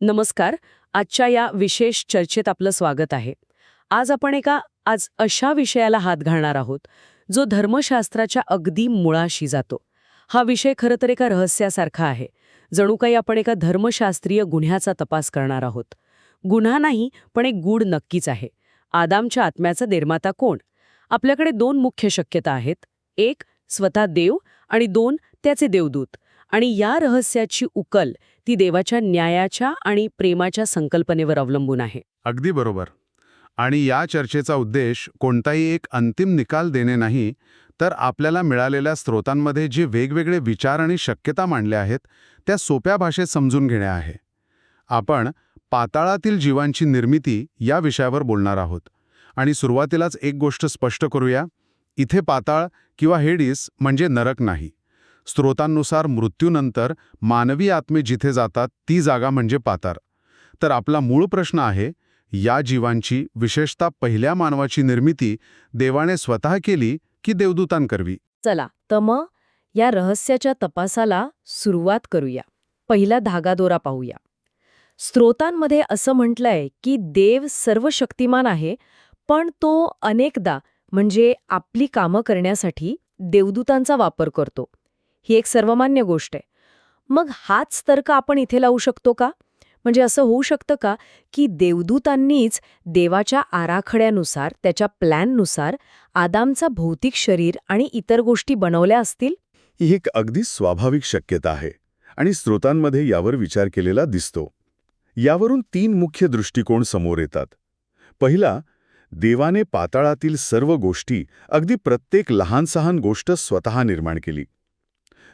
नमस्कार. आजच्या या विशेष चर्चेत आपलं स्वागत आहे. आज अशा विषयाला हात घालणार आहोत, जो धर्मशास्त्राच्या अगदी मुळाशी जातो. हा विषय खरं तर एका रहस्यासारखा आहे. जणू काही आपण एका धर्मशास्त्रीय गुन्ह्याचा तपास करणार आहोत. गुन्हा नाही, पण एक गूढ नक्कीच आहे. आदामच्या आत्म्याचा निर्माता कोण? आपल्याकडे दोन मुख्य शक्यता आहेत. एक, स्वतः देव, आणि दोन, त्याचे देवदूत. आणि या रहस्याची उकल ती देवाच्या न्यायाच्या आणि प्रेमाच्या संकल्पनेवर अवलंबून आहे. अगदी बरोबर. आणि या चर्चेचा उद्देश कोणताही एक अंतिम निकाल देणे नाही, तर आपल्याला मिळालेल्या स्रोतांमध्ये जे वेगवेगळे विचार आणि शक्यता मांडल्या आहेत त्या सोप्या भाषेत समजून घेणे आहे. आपण पाताळातील जीवांची निर्मिती या विषयावर बोलणार आहोत. आणि सुरुवातीलाच एक गोष्ट स्पष्ट करूया. इथे पाताळ किंवा हेडिस म्हणजे नरक नाही. स्रोतांनुसार मृत्यूनंतर मानवी आत्मे जिथे जातात ती जागा म्हणजे पाताळ. तर आपला मूळ प्रश्न आहे, या जीवांची, विशेषतः पहिल्या मानवाची निर्मिती देवाने स्वतः केली की देवदूतांकरवी? चला तर मग या रहस्याच्या तपासाला सुरुवात करूया. पहिला धागादोरा पाहूया. स्रोतांमध्ये असं म्हटलंय की देव सर्वशक्तिमान आहे, पण तो अनेकदा म्हणजे आपली कामं करण्यासाठी देवदूतांचा वापर करतो. ही एक सर्वमान्य गोष्ट आहे. मग हाच तर्क आपण इथे लावू शकतो का? म्हणजे असं होऊ शकतं का की देवदूतांनीच देवाच्या आराखड्यानुसार, त्याच्या प्लॅननुसार आदामचा भौतिक शरीर आणि इतर गोष्टी बनवल्या असतील? ही एक अगदी स्वाभाविक शक्यता आहे आणि स्रोतांमध्ये यावर विचार केलेला दिसतो. यावरून 3 मुख्य दृष्टिकोन समोर येतात. पहिला, देवाने पाताळातील सर्व गोष्टी, अगदी प्रत्येक लहान-सहान गोष्ट स्वतः निर्माण केली.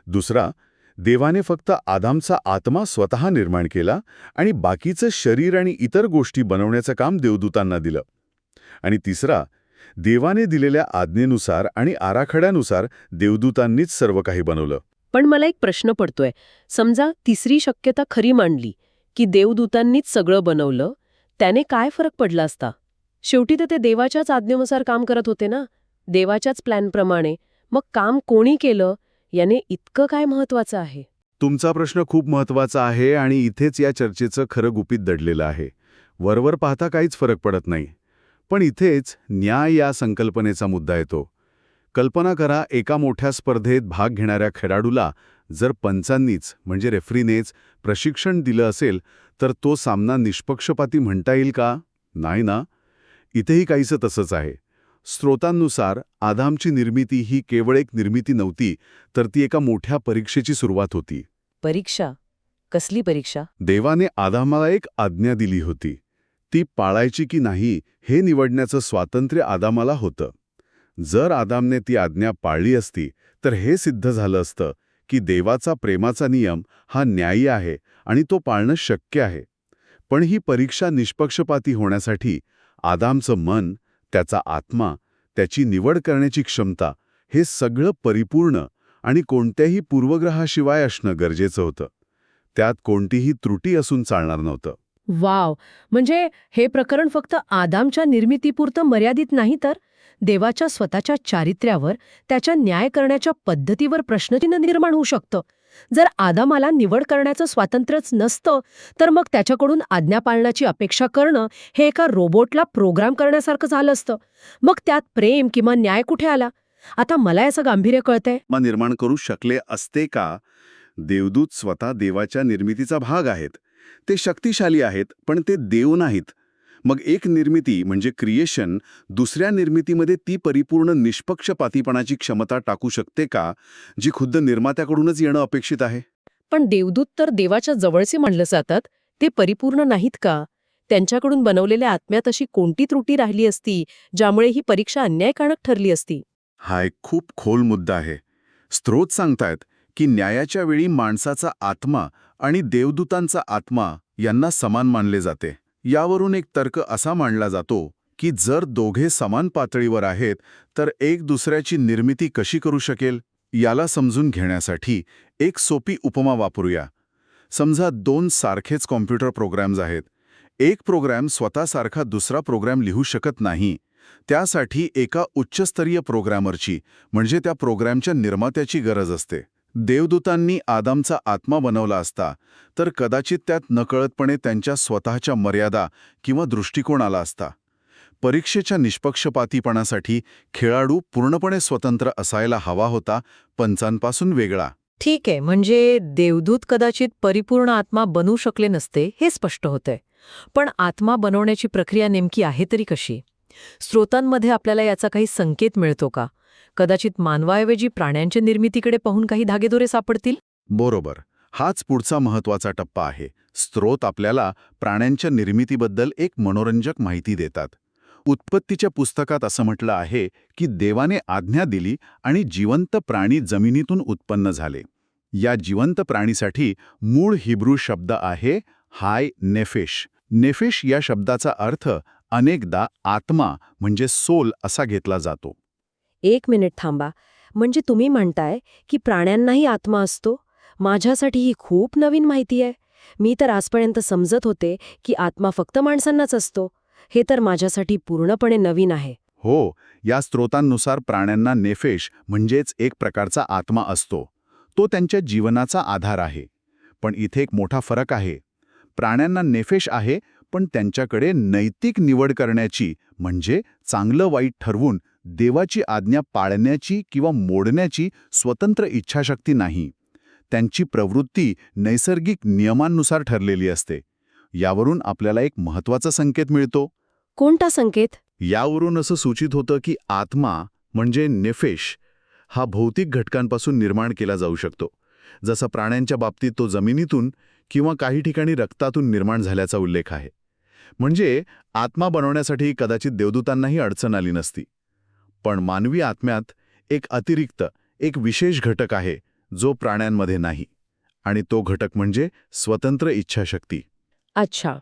दुसरा, देवाने फक्त आदामचा आत्मा स्वतः निर्माण केला आणि बाकीचं शरीर आणि इतर गोष्टी बनवण्याचं काम देवदूतांना दिलं. आणि तिसरा, देवाने दिलेल्या आज्ञेनुसार आणि आराखड्यानुसार देवदूतांनीच सर्व काही बनवलं. पण मला एक प्रश्न पडतोय. समजा तिसरी शक्यता खरी मांडली की देवदूतांनीच सगळं बनवलं, त्याने काय फरक पडला असता? शेवटी तर ते देवाच्याच आज्ञेनुसार काम करत होते ना, देवाच्याच प्लॅनप्रमाणे. मग काम कोणी केलं याने इतकं काय महत्वाचं आहे? तुमचा प्रश्न खूप महत्वाचा आहे आणि इथेच या चर्चेचं खरं गुपित दडलेलं आहे. वरवर पाहता काहीच फरक पडत नाही. पण इथेच न्याय या संकल्पनेचा मुद्दा येतो. कल्पना करा, एका मोठ्या स्पर्धेत भाग घेणाऱ्या खेळाडूला जर पंचांनीच म्हणजे रेफरीनेच प्रशिक्षण दिलं असेल, तर तो सामना निष्पक्षपाती म्हणता येईल का? नाही ना. इथेही काहीसं तसंच आहे. स्रोतांनुसार आदामची निर्मिती ही केवळ एक निर्मिती नव्हती, तर ती एका मोठ्या परीक्षेची सुरुवात होती. परीक्षा? कसली परीक्षा? देवाने आदामाला एक आज्ञा दिली होती. ती पाळायची की नाही हे निवडण्याचं स्वातंत्र्य आदामाला होतं. जर आदामने ती आज्ञा पाळली असती तर हे सिद्ध झालं असतं की देवाचा प्रेमाचा नियम हा न्यायी आहे आणि तो पाळणं शक्य आहे. पण ही परीक्षा निष्पक्षपाती होण्यासाठी आदामचं मन, त्याचा आत्मा, त्याची निवड करण्याची क्षमता, हे सगळं परिपूर्ण आणि कोणत्याही पूर्वग्रहाशिवाय असणं गरजेचं होतं. त्यात कोणतीही त्रुटी असून चालणार नव्हतं. वाव! म्हणजे हे प्रकरण फक्त आदामच्या निर्मितीपुरतं मर्यादित नाही, तर देवाच्या स्वतःच्या चारित्र्यावर, त्याच्या न्याय करण्याच्या पद्धतीवर प्रश्नचिन्ह निर्माण होऊ शकतं. जर आदामाला निवड करण्याचं स्वातंत्र्यच नसतं, तर मग त्याच्याकडून आज्ञा पाळण्याची अपेक्षा करणं हे एका रोबोटला प्रोग्राम करण्यासारखं झालं असतं. मग त्यात प्रेम किंवा न्याय कुठे आला? आता मला याचं गांभीर्य कळतंय. निर्माण करू शकले असते का? देवदूत स्वतः देवाच्या निर्मितीचा भाग आहेत. ते शक्तिशाली आहेत, पण ते देव नाहीत. मग एक निर्मिती म्हणजे क्रिएशन दुसऱ्या निर्मितीमध्ये ती परिपूर्ण निष्पक्षपातीपणाची क्षमता टाकू शकते का, जी खुद्द निर्मात्याकडूनच येणं अपेक्षित आहे? पण देवदूत तर देवाच्या जवळचे मानले जातात. ते परिपूर्ण नाहीत का? त्यांच्याकडून बनवलेल्या आत्म्यात अशी कोणती त्रुटी राहिली असती ज्यामुळे ही परीक्षा अन्यायकारक ठरली असती? हा एक खूप खोल मुद्दा आहे. स्रोत सांगतायत की न्यायाच्या वेळी माणसाचा आत्मा आणि देवदूतांचा आत्मा यांना समान मानले जाते. यावरून एक तर्क असा मांडला जातो की जर दोघे समान पातळीवर आहेत तर एक दुसऱ्याची निर्मिती कशी करू शकेल? याला समजून घेण्यासाठी एक सोपी उपमा वापरूया. समजा 2 सारखेच कॉम्प्युटर प्रोग्रॅम्स आहेत. एक प्रोग्रॅम स्वतःसारखा दुसरा प्रोग्रॅम लिहू शकत नाही. त्यासाठी एका उच्चस्तरीय प्रोग्रॅमरची म्हणजे त्या प्रोग्रॅमच्या निर्मात्याची गरज असते. देवदूतांनी आदामचा आत्मा बनवला असता तर कदाचित त्यात नकळतपणे त्यांच्या स्वतःच्या मर्यादा किंवा दृष्टिकोन आला असता. परीक्षेच्या निष्पक्षपातीपणासाठी खेळाडू पूर्णपणे स्वतंत्र असायला हवा होता, पंचांपासून वेगळा. ठीक आहे, म्हणजे देवदूत कदाचित परिपूर्ण आत्मा बनू शकले नसते हे स्पष्ट होतंय. पण आत्मा बनवण्याची प्रक्रिया नेमकी आहे तरी कशी? स्रोतांमध्ये आपल्याला याचा काही संकेत मिळतो का? कदाचित मानवाऐवजी प्राण्यांच्या निर्मितीकडे पाहून काही धागेदोरे सापडतील? बरोबर. हाच पुढचा महत्वाचा टप्पा आहे. स्रोत आपल्याला प्राण्यांच्या निर्मितीबद्दल एक मनोरंजक माहिती देतात. उत्पत्तीच्या पुस्तकात असं म्हटलं आहे की देवाने आज्ञा दिली आणि जिवंत प्राणी जमिनीतून उत्पन्न झाले. या जिवंत प्राणीसाठी मूळ हिब्रू शब्द आहे हाय नेफेश. नेफेश या शब्दाचा अर्थ अनेकदा आत्मा म्हणजे सोल असा घेतला जातो. 1 मिनिट थांबा. म्हणजे तुम्ही म्हणताय की प्राण्यांनाही आत्मा असतो? माझ्यासाठी ही खूप नवीन माहिती आहे. मी तर आजपर्यंत समजत होते की आत्मा फक्त माणसांनाच असतो. हे तर माझ्यासाठी पूर्णपणे नवीन आहे. हो, या स्रोतांनुसार प्राण्यांना नेफेश म्हणजेच एक प्रकारचा आत्मा असतो. तो त्यांच्या जीवनाचा आधार आहे. पण इथे एक मोठा फरक आहे. प्राण्यांना नेफेश आहे, पण त्यांच्याकडे नैतिक निवड करण्याची म्हणजे चांगलं वाईट ठरवून देवाची आज्ञा पाळण्याची किंवा मोडण्याची स्वतंत्र इच्छाशक्ती नाही. त्यांची प्रवृत्ती नैसर्गिक नियमांनुसार ठरलेली असते. यावरून आपल्याला एक महत्त्वाचा संकेत मिळतो. कोणता संकेत? यावरून असं सूचित होतं की आत्मा म्हणजे नेफेश हा भौतिक घटकांपासून निर्माण केला जाऊ शकतो. जसा प्राण्यांच्या बाबतीत तो जमिनीतून किंवा काही ठिकाणी रक्तातून निर्माण झाल्याचा उल्लेख आहे. म्हणजे आत्मा बनवण्यासाठी कदाचित देवदूतांनाही अडचण आली नसती. पण मानवी आत्म्यात एक अतिरिक्त, एक विशेष घटक आहे जो प्राण्यांमध्ये नाही. आणि तो घटक म्हणजे स्वतंत्र इच्छाशक्ती. अच्छा,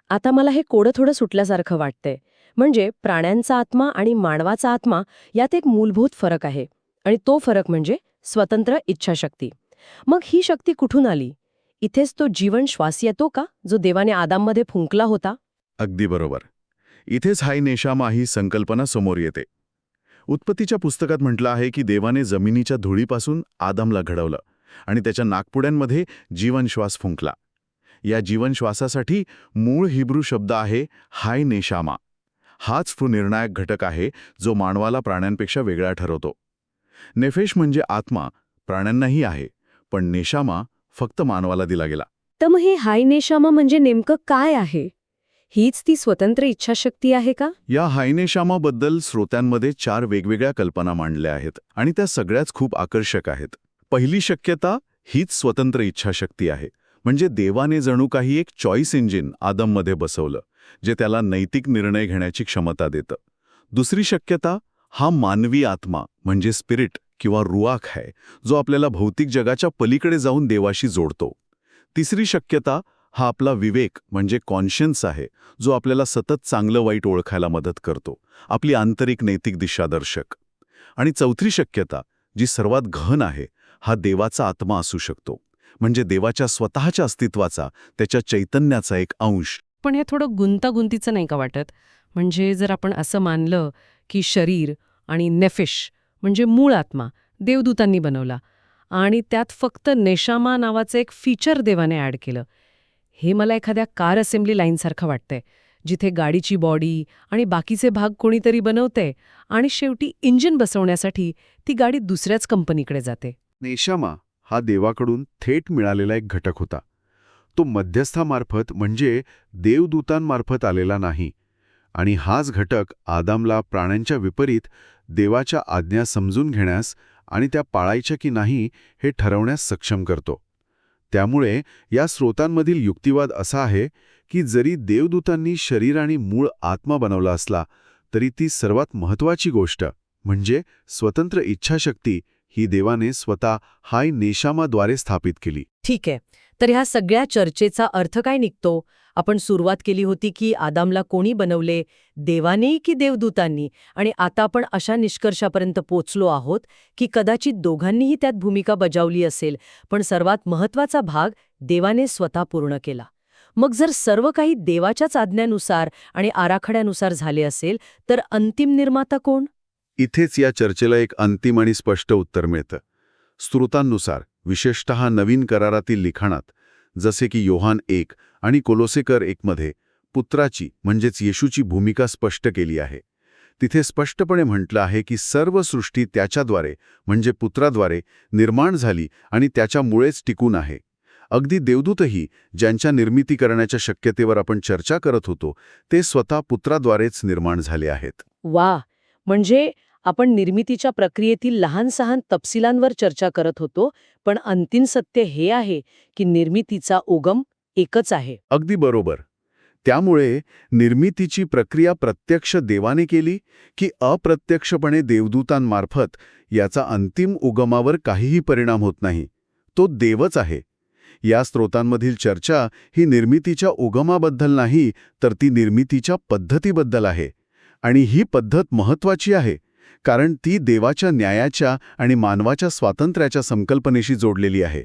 आता मला हे कोडं थोडं सुटल्यासारखं वाटतंय. म्हणजे प्राण्यांचा आत्मा आणि मानवाचा आत्मा यात एक मूलभूत फरक आहे. आणि तो फरक म्हणजे स्वतंत्र इच्छाशक्ती. मग ही शक्ती कुठून आली? इथेच तो जीवन श्वास येतो का, जो देवाने आदाममध्ये फुंकला होता? अगदी बरोबर. इथेच हाय नेशामा ही संकल्पना समोर येते. उत्पत्तीच्या पुस्तकात म्हटलं आहे की देवाने जमिनीच्या धुळीपासून आदामला घडवलं आणि त्याच्या नाकपुड्यांमध्ये जीवनश्वास फुंकला. या जीवनश्वासासाठी मूळ हिब्रू शब्द आहे हाय नेशामा. हाच तो निर्णायक घटक आहे जो मानवाला प्राण्यांपेक्षा वेगळा ठरवतो. नेफेश म्हणजे आत्मा प्राण्यांनाही आहे, पण नेशामा फक्त मानवाला दिला गेला. तर मग हे हाय नेशामा म्हणजे नेमकं काय आहे? हीच ती स्वतंत्र इच्छाशक्ती आहे का? या हायनेशामाबद्दल श्रोत्यांमध्ये 4 वेगवेगळ्या कल्पना मांडल्या आहेत आणि त्या सगळ्याच खूप आकर्षक आहेत. पहिली शक्यता हीच स्वतंत्र इच्छाशक्ती आहे. म्हणजे देवाने जणू काही एक चॉईस इंजिन आदममध्ये बसवलं, जे त्याला नैतिक निर्णय घेण्याची क्षमता देतं. दुसरी शक्यता हा मानवी आत्मा म्हणजे स्पिरिट किंवा रुआख आहे, जो आपल्याला भौतिक जगाच्या पलीकडे जाऊन देवाशी जोडतो. तिसरी शक्यता हा आपला विवेक म्हणजे कॉन्शियन्स आहे, जो आपल्याला सतत चांगलं वाईट ओळखायला मदत करतो, आपली आंतरिक नैतिक दिशादर्शक. आणि चौथी शक्यता, जी सर्वात गहन आहे, हा देवाचा आत्मा असू शकतो, म्हणजे देवाच्या स्वतःच्या अस्तित्वाचा, त्याच्या चैतन्याचा एक अंश. पण हे थोडं गुंतागुंतीचं नाही का वाटत? म्हणजे जर आपण असं मानलं की शरीर आणि नेफेश म्हणजे मूळ आत्मा देवदूतांनी बनवला आणि त्यात फक्त नेशामा नावाचं एक फीचर देवाने ॲड केलं, हे मला एखाद्या कार असेंब्ली लाईनसारखं वाटतंय, जिथे गाडीची बॉडी आणि बाकीचे भाग कोणीतरी बनवतंय आणि शेवटी इंजिन बसवण्यासाठी ती गाडी दुसऱ्याच कंपनीकडे जाते. नेशामा हा देवाकडून थेट मिळालेला एक घटक होता. तो मध्यस्थामार्फत म्हणजे देवदूतांमार्फत आलेला नाही. आणि हाच घटक आदामला प्राण्यांच्या विपरीत देवाच्या आज्ञा समजून घेण्यास आणि त्या पाळायच्या की नाही हे ठरवण्यास सक्षम करतो. त्यामुळे या स्रोतांमधील युक्तिवाद असा आहे की जरी देवदूतांनी शरीर आणि मूळ आत्मा बनवला असला, तरी ती सर्वात महत्त्वाची गोष्ट म्हणजे स्वतंत्र इच्छाशक्ती ही देवाने स्वतः हाय नेशामाद्वारे स्थापित केली. ठीक आहे, तर ह्या सगळ्या चर्चेचा अर्थ काय निघतो? आपण सुरुवात केली होती की आदामला कोणी बनवले, देवाने की देवदूतांनी? आणि आता आपण अशा निष्कर्षापर्यंत पोचलो आहोत की कदाचित दोघांनीही त्यात भूमिका बजावली असेल, पण सर्वात महत्त्वाचा भाग देवाने स्वतः पूर्ण केला. मग जर सर्व काही देवाच्याच आज्ञानुसार आणि आराखड्यानुसार झाले असेल, तर अंतिम निर्माता कोण? इथेच या चर्चेला एक अंतिम आणि स्पष्ट उत्तर मिळतं. स्रोतांनुसार, विशेषतः नवीन करारातील लिखाणात, जसे की योहान 1 आणि कोलोसेकर 1 मध्ये पुत्राची म्हणजेच येशूची भूमिका स्पष्ट केली आहे. तिथे स्पष्टपणे म्हटलं आहे की सर्व सृष्टी त्याच्याद्वारे म्हणजे पुत्राद्वारे निर्माण झाली आणि त्याच्यामुळेच टिकून आहे. अगदी देवदूतही ज्यांच्या निर्मिती करण्याच्या शक्यतेवर आपण चर्चा करत होतो ते स्वतः पुत्राद्वारेच निर्माण झाले आहेत. वा, म्हणजे आपण निर्मितीच्या प्रक्रियेतील लहान-सहान तपशिलांवर चर्चा करत होतो, पण अंतिम सत्य हे आहे की निर्मितीचा उगम एकच आहे. अगदी बरोबर. त्यामुळे निर्मितीची प्रक्रिया प्रत्यक्ष देवाने केली की अप्रत्यक्षपणे देवदूतांमार्फत याचा अंतिम उगमावर काहीही परिणाम होत नाही. तो देवच आहे. या स्रोतांमधील चर्चा ही निर्मितीच्या उगमाबद्दल नाही, तर ती निर्मितीच्या पद्धतीबद्दल आहे. आणि ही पद्धत महत्त्वाची आहे, कारण ती देवाच्या न्यायाच्या आणि मानवाच्या स्वातंत्र्याच्या संकल्पनेशी जोडलेली आहे.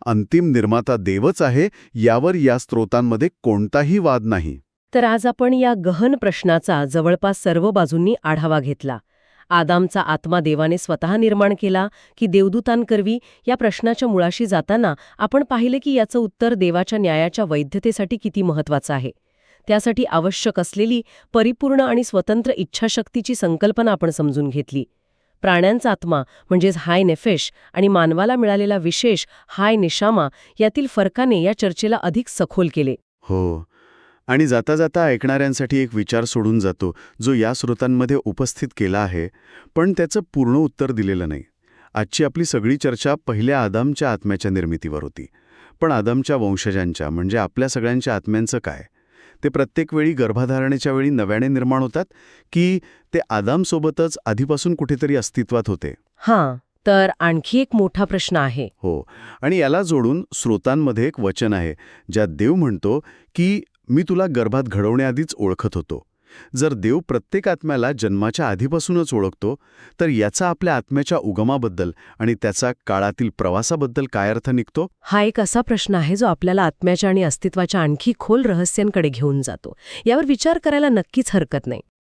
अंतिम निर्माता देवच आहे, यावर या स्रोतांमध्ये कोणताही वाद नाही. तर आज आपण या गहन प्रश्नाचा जवळपास सर्व बाजूंनी आढावा घेतला. आदामचा आत्मा देवाने स्वतः निर्माण केला की देवदूतांकरवी, या प्रश्नाच्या मुळाशी जाताना आपण पाहिले की याचं उत्तर देवाच्या न्यायाच्या वैधतेसाठी किती महत्त्वाचं आहे. त्यासाठी आवश्यक असलेली परिपूर्ण आणि स्वतंत्र इच्छाशक्तीची संकल्पना आपण समजून घेतली. प्राण्यांचा आत्मा म्हणजेच हाय नेफेश आणि मानवाला मिळालेला विशेष हाय निशामा यातील फरकाने या चर्चेला अधिक सखोल केले. हो. आणि जाता जाता ऐकणाऱ्यांसाठी एक विचार सोडून जातो, जो या स्रोतांमध्ये उपस्थित केला आहे, पण त्याचं पूर्ण उत्तर दिलेलं नाही. आजची आपली सगळी चर्चा पहिल्या आदामच्या आत्म्याच्या निर्मितीवर होती. पण आदामच्या वंशजांच्या म्हणजे आपल्या सगळ्यांच्या आत्म्यांचं काय? ते प्रत्येक वेळी गर्भधारणेच्या वेळी नव्याने निर्माण होतात की ते आदामसोबतच आधीपासून कुठेतरी अस्तित्वात होते? हां, तर आणखी एक मोठा प्रश्न आहे. हो. आणि याला जोडून स्रोतांमध्ये एक वचन आहे, ज्यात देव म्हणतो की मी तुला गर्भात घडवण्याआधीच ओळखत होतो. जर देव प्रत्येक आत्म्याला जन्माच्या आधीपासूनच ओळखतो, तर याचा आपल्या आत्म्याच्या उगमाबद्दल आणि त्याचा काळातील प्रवासाबद्दल काय अर्थ निघतो? हा एक असा प्रश्न आहे जो आपल्याला आत्म्याच्या आणि अस्तित्वाच्या आणखी खोल रहस्यांकडे घेऊन जातो. यावर विचार करायला नक्कीच हरकत नाही.